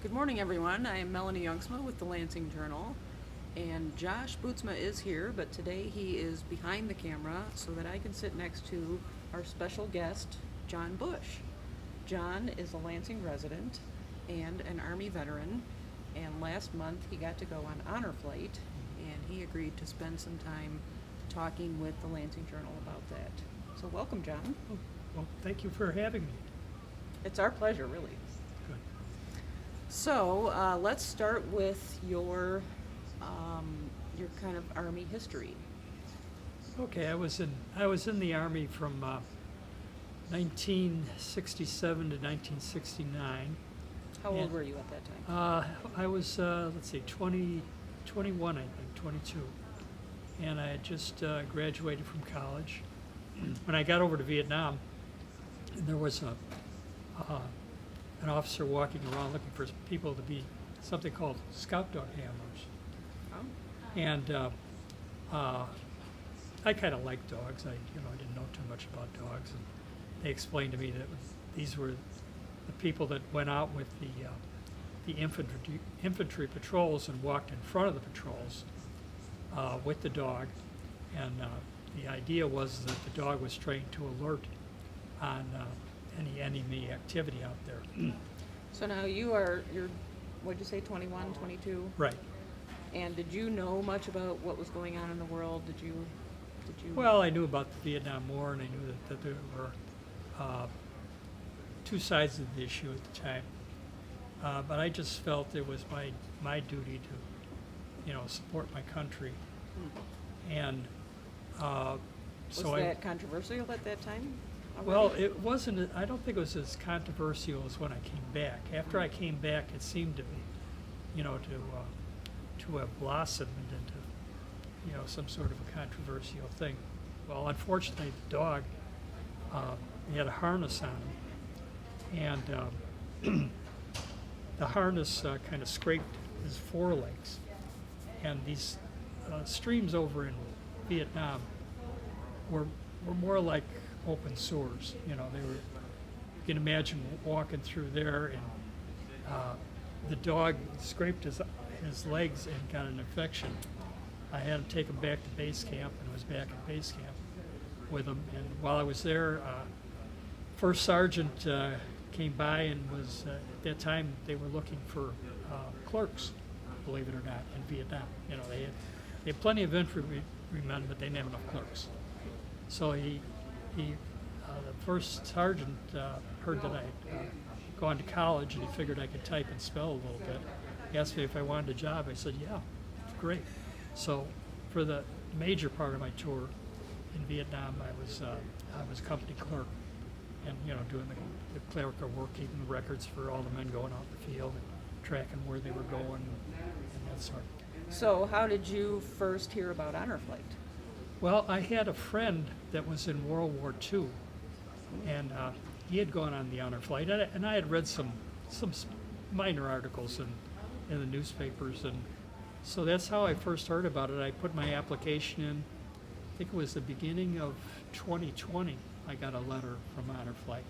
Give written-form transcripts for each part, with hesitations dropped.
Good morning, everyone. I am Melanie Youngsma with the Lansing Journal, and Josh Bootsma is here, but today he is behind the camera so that I can sit next to our special guest, John Bush. John is a Lansing resident and an Army veteran, and last month he got to go on honor flight, and he agreed to spend some time talking with the Lansing Journal about that. So welcome, John. Oh, well, thank you for having me. It's our pleasure, really. Good. So let's start with your kind of Army history. Okay, I was in the Army from 1967 to 1969. How old And, were you at that time? I was, let's see, 21, I think, 22. And I had just graduated from college. When I got over to Vietnam, there was an officer walking around looking for people to be something called scout dog handlers. Oh, And I kind of liked dogs. I didn't know too much about dogs, and they explained to me that these were the people that went out with the infantry patrols and walked in front of the patrols with the dog, and the idea was that the dog was trained to alert on any enemy activity out there. so now what'd you say, 21, 22? Right. And did you know much about what was going on in the world? Did you? Well, I knew about the Vietnam War, and I knew that there were two sides of the issue at the time. But I just felt it was my duty to, support my country. And Was so that controversial at that time? well, already? it wasn't. I don't think it was as controversial as when I came back. After I came back, it seemed to be, to have blossomed into, some sort of a controversial thing. Well, unfortunately, the dog, he had a harness on him, and the harness kind of scraped his forelegs. And these streams over in Vietnam were more like open sores. They were. You can imagine walking through there, and the dog scraped his legs and got an infection. I had to take him back to base camp, and was back at base camp with him. And while I was there, First Sergeant came by and was at that time they were looking for clerks, believe it or not, in Vietnam. They had plenty of infantrymen, but they didn't have enough clerks. So the first sergeant heard that I'd gone to college, and he figured I could type and spell a little bit. He asked me if I wanted a job. I said, yeah, great. So for the major part of my tour in Vietnam, I was company clerk, and doing the clerical work, keeping the records for all the men going out in the field, and tracking where they were going, and that sort. So how did you first hear about honor flight? Well, I had a friend that was in World War II, and he had gone on the honor flight, and I had read some minor articles in the newspapers, and so that's how I first heard about it. I put my application in. I think it was the beginning of 2020. I got a letter from Honor Flight,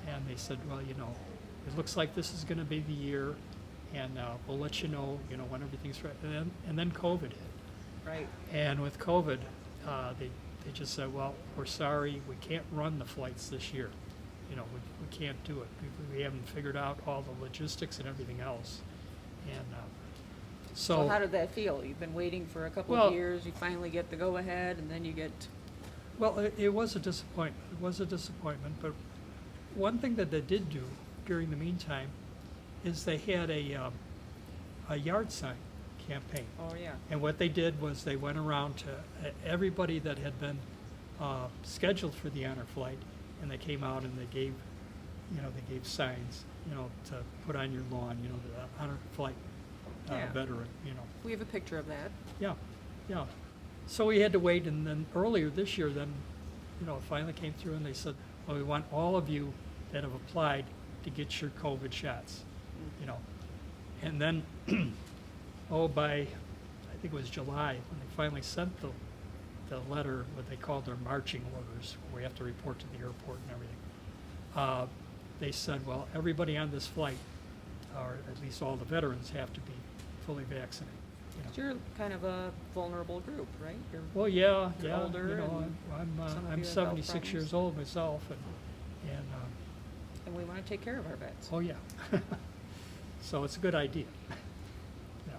and they said, well, it looks like this is going to be the year, and we'll let you know, when everything's right. And then COVID hit. Right. And with COVID, they just said, well, we're sorry, we can't run the flights this year. We can't do it. We haven't figured out all the logistics and everything else. And So how did that feel? You've been waiting for a couple well, of years, you finally get the go-ahead, and then you get... well, it was a disappointment. It was a disappointment, but one thing that they did do during the meantime is they had a yard sign campaign. Oh, yeah. And what they did was they went around to everybody that had been scheduled for the honor flight, and they came out and they gave signs, to put on your lawn, the honor flight Yeah. veteran, We have a picture of that. Yeah, yeah. So we had to wait, and then earlier this year, then, it finally came through, and they said, well, we want all of you that have applied to get your COVID shots, And then, by, I think it was July, when they finally sent the letter, what they called their marching orders, where we have to report to the airport and everything, they said, well, everybody on this flight or at least all the veterans have to be fully vaccinated. You know. So you're kind of a vulnerable group, right? You're Well, yeah, You're yeah. older You know, and some of I'm you have health 76 problems. years old myself, and and we want to take care of our vets. oh yeah. So it's a good idea. Yeah.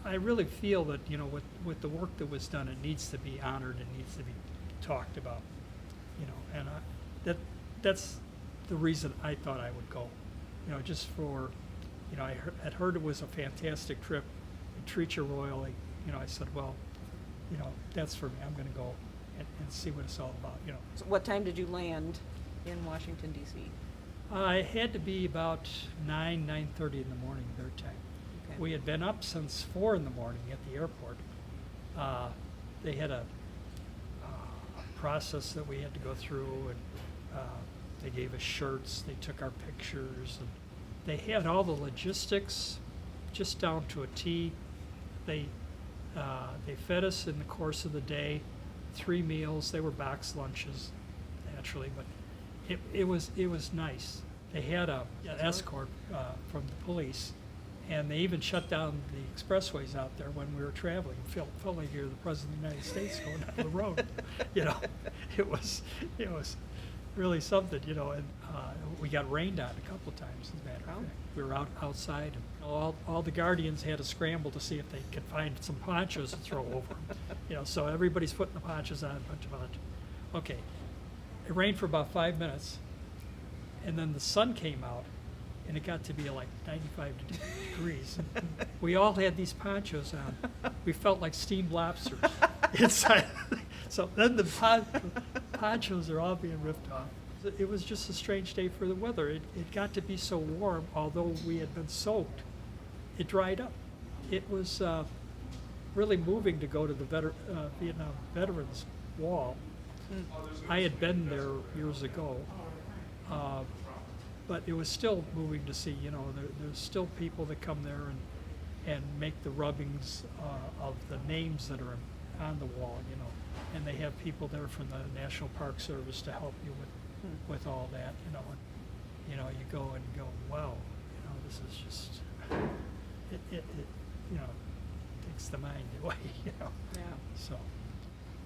I really feel that, you know, with the work that was done, it needs to be honored, it needs to be talked about, you know, and that's the reason I thought I would go, you know, just for, you know, had heard it was a fantastic trip, they treat you royally, you know, I said, well, you know, that's for me, I'm gonna go and see what it's all about, you know. So what time did you land in Washington, D.C.? It had to be about 9:30 in the morning their time. Okay. We had been up since 4 in the morning at the airport. They had a process that we had to go through, and they gave us shirts, they took our pictures, and they had all the logistics just down to a T. They fed us in the course of the day, 3 meals. They were box lunches, naturally, but it was nice. They had an escort from the police, and they even shut down the expressways out there when we were traveling. It felt like you're the President of the United States going down the road. You know, it was really something, you know, and we got rained on a couple of times, as a matter of Oh. fact. We were outside, and all the guardians had to scramble to see if they could find some ponchos to throw over them. You know, so everybody's putting the ponchos on, a bunch of ponchos. Okay, it rained for about 5 minutes, and then the sun came out, and it got to be like 95 degrees. We all had these ponchos on. We felt like steamed lobsters inside. So then the ponchos are all being ripped off. It was just a strange day for the weather. It got to be so warm, although we had been soaked, it dried up. It was really moving to go to the Vietnam Veterans Wall. I had been there years ago, but it was still moving to see, you know, there's still people that come there and make the rubbings of the names that are on the wall, you know, and they have people there from the National Park Service to help you with all that, you know, and, you know, you go and go, wow, you know, this is just, it you know, takes the mind away, you know, Yeah. so.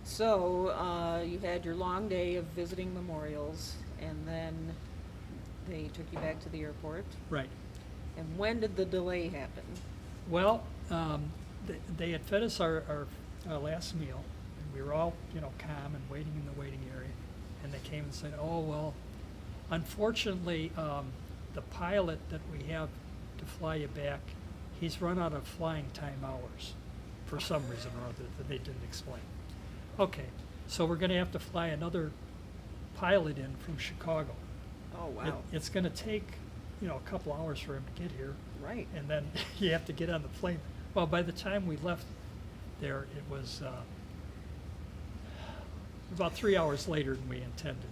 So you had your long day of visiting memorials, and then they took you back to the airport. Right. And when did the delay happen? Well, they had fed us our last meal, and we were all, you know, calm and waiting in the waiting area. And they came and said, oh, well, unfortunately, the pilot that we have to fly you back, he's run out of flying time hours for some reason or other that they didn't explain. Okay, so we're going to have to fly another pilot in from Chicago. Oh, wow. It's going to take, you know, a couple hours for him to get here. Right. And then you have to get on the plane. Well, by the time we left there, it was about 3 hours later than we intended.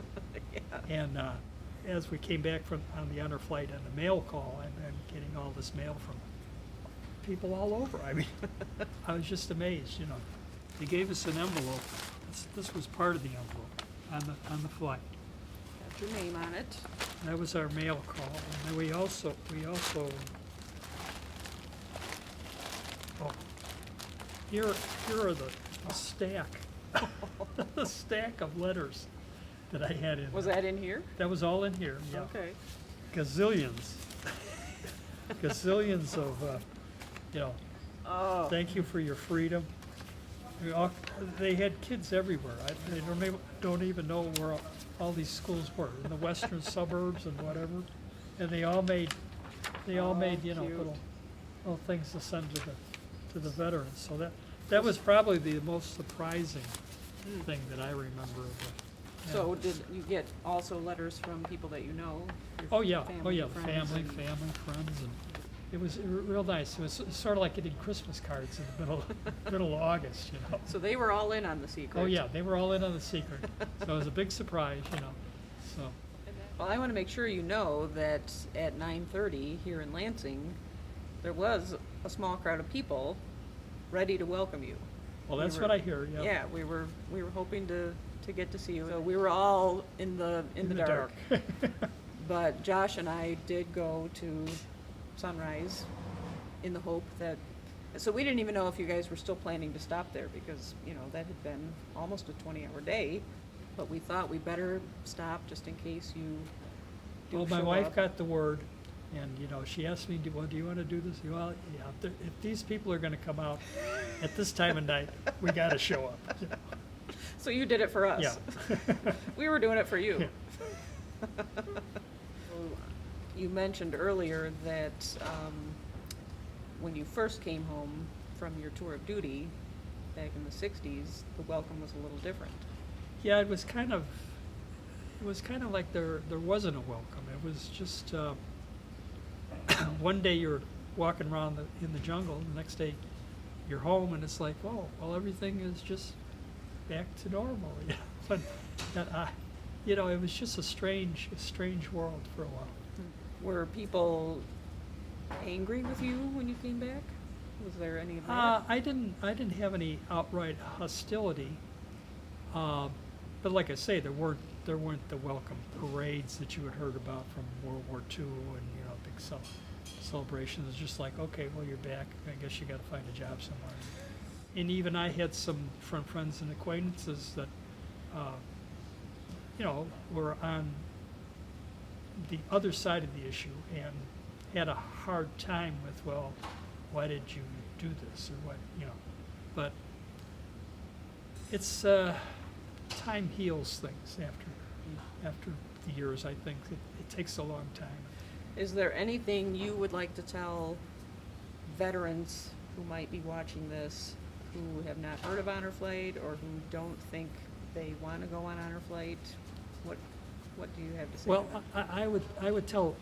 Yeah. And as we came back from on the honor flight and the mail call, and getting all this mail from people all over. I mean, I was just amazed, you know. They gave us an envelope. This was part of the envelope on the flight. Got your name on it. That was our mail call, and then we also, oh, here are the stack, the stack of letters that I had in. Was there. that in here? That was all in here, yeah. Okay. Gazillions, gazillions of, you know, Oh. thank you for your freedom. They had kids everywhere. They don't even know where all these schools were, in the western suburbs and whatever. And they all made, you know, Cute. little things to send to the veterans. So that was probably the most surprising thing that I remember of it. So did you get also letters from people that you know? Your Oh yeah, friends family, and- friends, and it was real nice. It was sort of like getting Christmas cards in the middle of August, you know. So they were all in on the secret. Oh yeah, they were all in on the secret. So it was a big surprise, you know. So Well, I want to make sure you know that at 9:30 here in Lansing, there was a small crowd of people ready to welcome you. well, We that's were- what I hear. Yeah. Yeah, we were hoping to get to see you. So we were all in the dark. But Josh and I did go to Sunrise in the hope that, so we didn't even know if you guys were still planning to stop there because, you know, that had been almost a 20-hour day. But we thought we better stop just in case you do Well, my show wife up. got the word, and, you know, she asked me, well, do you want to do this? Well, yeah, if these people are going to come out at this time of night, we got to show up. So you did it for us. Yeah. We were doing it for you. Yeah. You mentioned earlier that when you first came home from your tour of duty back in the 60s, the welcome was a little different. Yeah, it was kind of like there wasn't a welcome. It was just one day you're walking around in the jungle, and the next day you're home, and it's like, oh, well, everything is just back to normal. Yeah, but you know, it was just a strange world for a while. Were people angry with you when you came back? Was there any of that? I didn't have any outright hostility, but like I say, there weren't the welcome parades that you had heard about from World War II and, you know, big celebrations. It's just like, okay, well, you're back. I guess you got to find a job somewhere. And even I had some friends and acquaintances that, you know, were on the other side of the issue and had a hard time with, well, why did you do this or what, you know. But it's time heals things after the years. I think it takes a long time. Is there anything you would like to tell veterans who might be watching this, who have not heard of Honor Flight or who don't think they want to go on Honor Flight? What do you have to say? Well, to them? I would tell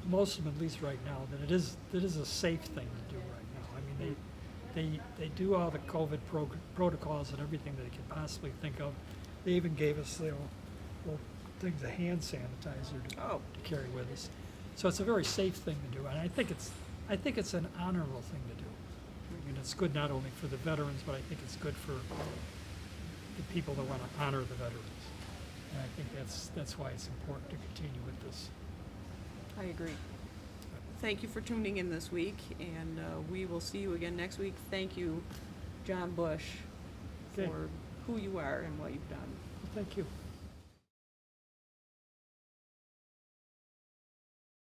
most of them, at least right now, that it is a safe thing to do right now. I mean, they do all the COVID protocols and everything that they can possibly think of. They even gave us the little things, a hand sanitizer to carry with us. So it's a very safe thing to do, and I think it's an honorable thing to do. I mean, it's good not only for the veterans, but I think it's good for the people that want to honor the veterans. And I think that's why it's important to continue with this. I agree. Thank you for tuning in this week, and we will see you again next week. Thank you, John Bush, Okay. for who you are and what you've done. Well, thank you.